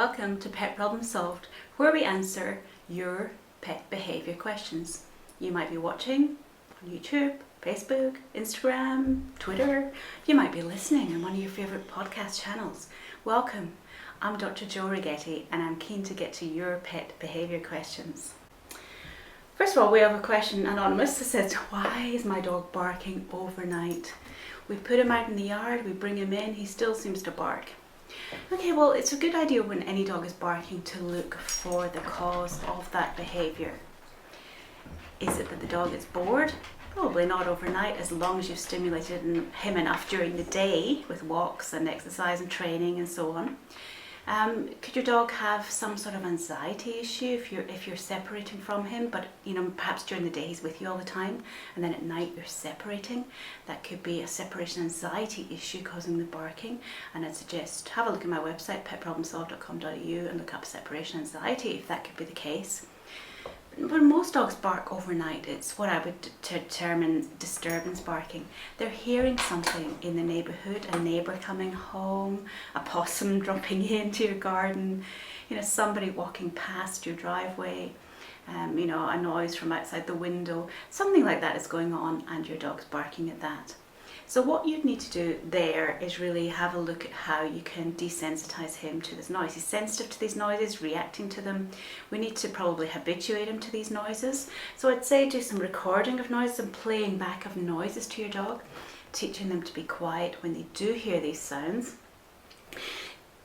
welcome to Pet Problem Solved, where we answer your pet behaviour questions. You might be watching on YouTube, Facebook, Instagram, Twitter. You might be listening on one of your favourite podcast channels. Welcome. I'm Dr. Jo Righetti and I'm keen to get to your pet behaviour questions. First of all, we have a question, anonymous, that says, why is my dog barking overnight? We put him out in the yard, we bring him in, he still seems to bark. Okay, well, it's a good idea when any dog is barking to look for the cause of that behaviour. Is it that the dog is bored? Probably not overnight, as long as you've stimulated him enough during the day with walks and exercise and training and so on. Could your dog have some sort of anxiety issue if you're separating from him, but perhaps during the day he's with you all the time and then at night you're separating? That could be a separation anxiety issue causing the barking, and I'd suggest have a look at my website petproblemsolved.com.au and look up separation anxiety if that could be the case. When most dogs bark overnight, it's what I would determine disturbance barking. They're hearing something in the neighbourhood, a neighbour coming home, a possum dropping into your garden, somebody walking past your driveway, a noise from outside the window. Something like that is going on and your dog's barking at that. So what you'd need to do there is really have a look at how you can desensitize him to this noise. He's sensitive to these noises, reacting to them. We need to probably habituate him to these noises. So I'd say do some recording of noises and playing back of noises to your dog, teaching them to be quiet when they do hear these sounds.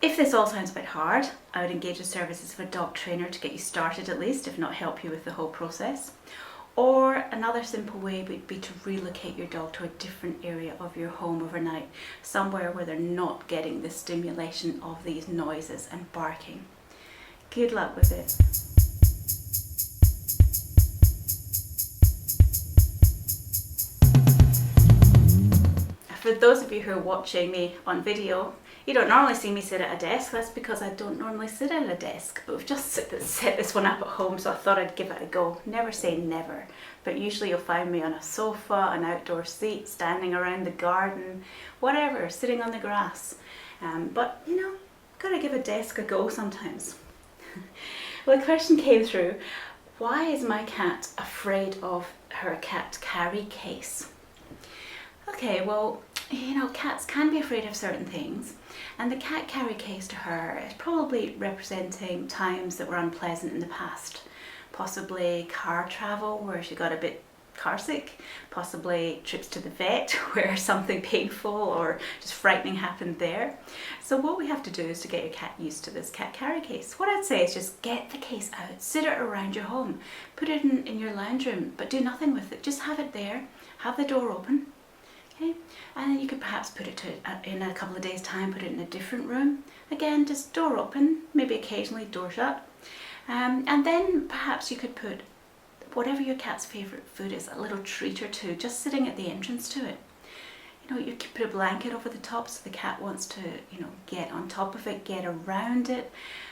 If this all sounds a bit hard, I would engage the services of a dog trainer to get you started at least, if not help you with the whole process. Or another simple way would be to relocate your dog to a different area of your home overnight, somewhere where they're not getting the stimulation of these noises and barking. Good luck with it. For those of you who are watching me on video, you don't normally see me sit at a desk. That's because I don't normally sit at a desk, but we've just set this one up at home, so I thought I'd give it a go. Never say never, but usually you'll find me on a sofa, an outdoor seat, standing around the garden, whatever, sitting on the grass. But gotta give a desk a go sometimes. Well, the question came through, why is my cat afraid of her cat carry case? Okay, well, cats can be afraid of certain things, and the cat carry case to her is probably representing times that were unpleasant in the past. Possibly car travel where she got a bit car sick, possibly trips to the vet where something painful or just frightening happened there. So what we have to do is to get your cat used to this cat carry case. What I'd say is just get the case out, sit it around your home, put it in your lounge room, but do nothing with it. Just have it there, have the door open. Okay, and then you could perhaps put it in a couple of days' time, put it in a different room. Again, just door open, maybe occasionally door shut. And then perhaps you could put whatever your cat's favourite food is, a little treat or two, just sitting at the entrance to it. You could put a blanket over the top so the cat wants to, get on top of it, get around it,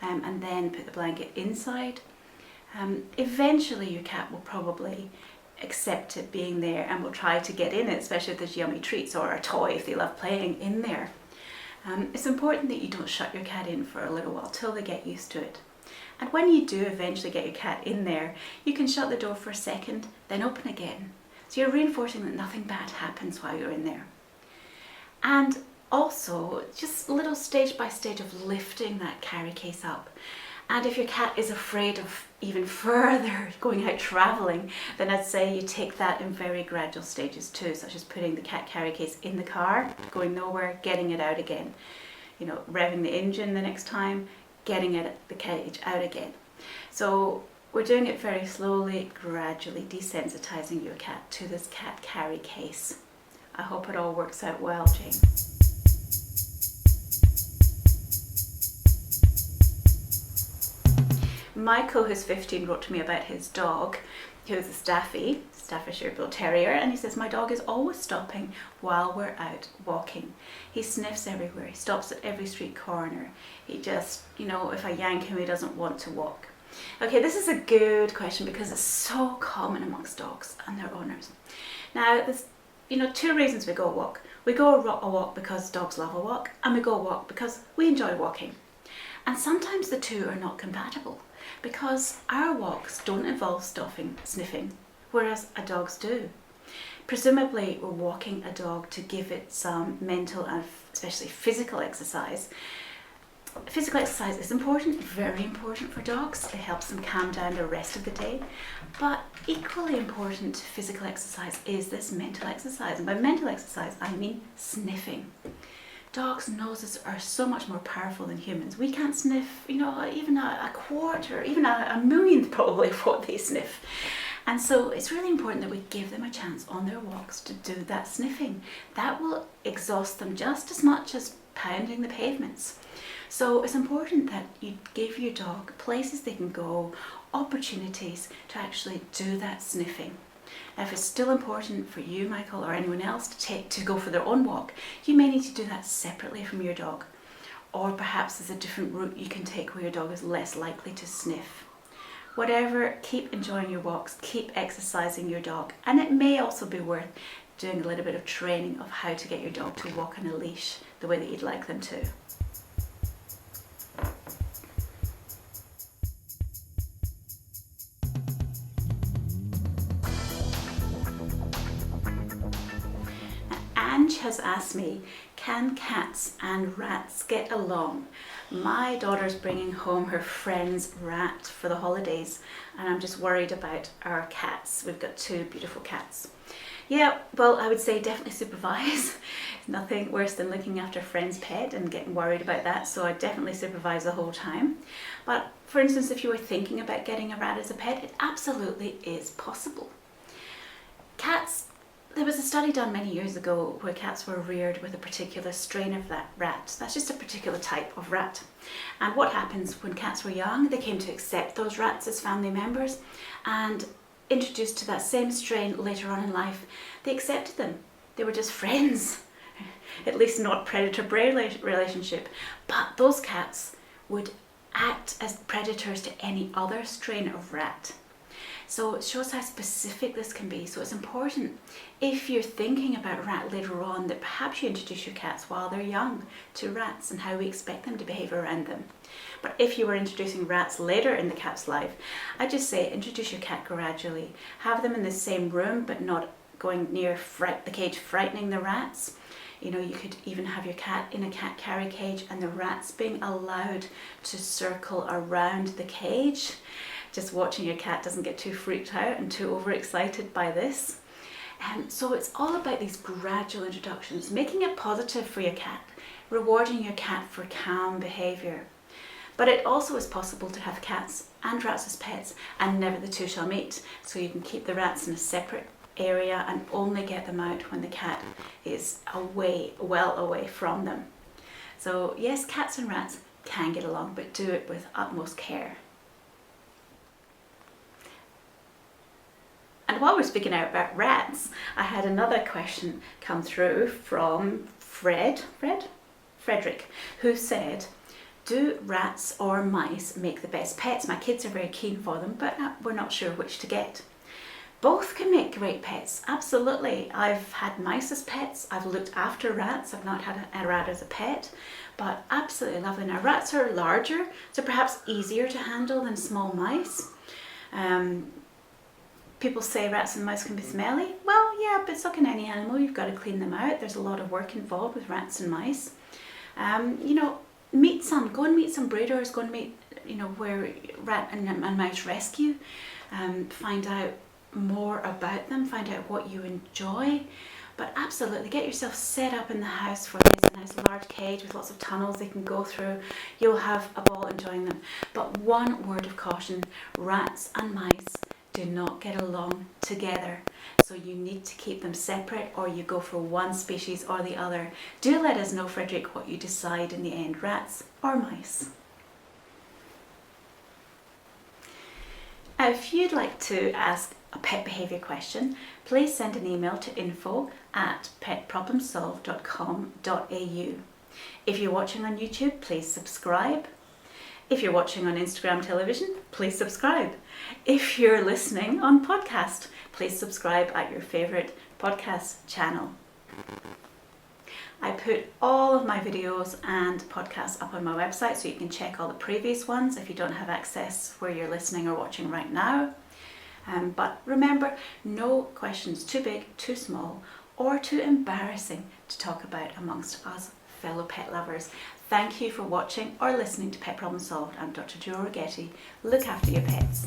and then put the blanket inside. Eventually your cat will probably accept it being there and will try to get in it, especially if there's yummy treats or a toy if they love playing in there. It's important that you don't shut your cat in for a little while till they get used to it. And when you do eventually get your cat in there, you can shut the door for a second, then open again. So you're reinforcing that nothing bad happens while you're in there. And also, just a little stage by stage of lifting that carry case up. And if your cat is afraid of even further going out travelling, then I'd say you take that in very gradual stages too, such as putting the cat carry case in the car, going nowhere, getting it out again. Revving the engine the next time, getting the cage out again. So we're doing it very slowly, gradually desensitizing your cat to this cat carry case. I hope it all works out well, Jane. Michael, who's 15, wrote to me about his dog, who is a Staffordshire Bull Terrier, and he says, my dog is always stopping while we're out walking. He sniffs everywhere, he stops at every street corner. He just, if I yank him, he doesn't want to walk. Okay, this is a good question because it's so common amongst dogs and their owners. Now, there's, two reasons we go a walk. We go a walk because dogs love a walk, and we go a walk because we enjoy walking. And sometimes the two are not compatible because our walks don't involve sniffing, whereas a dog's do. Presumably we're walking a dog to give it some mental and especially physical exercise. Physical exercise is important, very important for dogs. It helps them calm down the rest of the day. But equally important to physical exercise is this mental exercise. And by mental exercise, I mean sniffing. Dogs' noses are so much more powerful than humans. We can't sniff, even a quarter, even a millionth probably of what they sniff. And so it's really important that we give them a chance on their walks to do that sniffing. That will exhaust them just as much as pounding the pavements. So it's important that you give your dog places they can go, opportunities to actually do that sniffing. Now, if it's still important for you, Michael, or anyone else to go for their own walk, you may need to do that separately from your dog. Or perhaps there's a different route you can take where your dog is less likely to sniff. Whatever, keep enjoying your walks, keep exercising your dog. And it may also be worth doing a little bit of training of how to get your dog to walk on a leash the way that you'd like them to. Ange has asked me, can cats and rats get along? My daughter's bringing home her friend's rat for the holidays and I'm just worried about our cats. We've got 2 beautiful cats. Yeah, well, I would say definitely supervise. Nothing worse than looking after a friend's pet and getting worried about that, so I definitely supervise the whole time. But for instance, if you were thinking about getting a rat as a pet, it absolutely is possible. Cats, there was a study done many years ago where cats were reared with a particular strain of that rat. That's just a particular type of rat. And what happens when cats were young, they came to accept those rats as family members, and introduced to that same strain later on in life, they accepted them. They were just friends, at least not predator-prey relationship. But those cats would act as predators to any other strain of rat. So it shows how specific this can be. So it's important, if you're thinking about rat later on, that perhaps you introduce your cats while they're young to rats and how we expect them to behave around them. But if you were introducing rats later in the cat's life, I'd just say introduce your cat gradually. Have them in the same room, but not going near the cage frightening the rats. You could even have your cat in a cat carry cage and the rats being allowed to circle around the cage. Just watching your cat doesn't get too freaked out and too overexcited by this. So it's all about these gradual introductions, making it positive for your cat, rewarding your cat for calm behaviour. But it also is possible to have cats and rats as pets and never the two shall meet. So you can keep the rats in a separate area and only get them out when the cat is well away from them. So yes, cats and rats can get along, but do it with utmost care. And while we're speaking out about rats, I had another question come through from Frederick, who said, do rats or mice make the best pets? My kids are very keen for them, but we're not sure which to get. Both can make great pets, absolutely. I've had mice as pets, I've looked after rats, I've not had a rat as a pet, but absolutely lovely. Now rats are larger, so perhaps easier to handle than small mice. People say rats and mice can be smelly. Well, yeah, but so can any animal. You've got to clean them out. There's a lot of work involved with rats and mice. Go and meet some breeders. Go and meet, where rat and mouse rescue. Find out more about them. Find out what you enjoy. But absolutely, get yourself set up in the house for this nice large cage with lots of tunnels they can go through. You'll have a ball enjoying them. But one word of caution, rats and mice do not get along together. So you need to keep them separate, or you go for one species or the other. Do let us know, Frederick, what you decide in the end, rats or mice. Now, if you'd like to ask a pet behaviour question, please send an email to info@petproblemsolved.com.au. If you're watching on YouTube, please subscribe. If you're watching on Instagram television, please subscribe. If you're listening on podcast, please subscribe at your favourite podcast channel. I put all of my videos and podcasts up on my website, so you can check all the previous ones if you don't have access where you're listening or watching right now. But remember, no questions too big, too small, or too embarrassing to talk about amongst us fellow pet lovers. Thank you for watching or listening to Pet Problem Solved. I'm Dr. Jo Righetti. Look after your pets.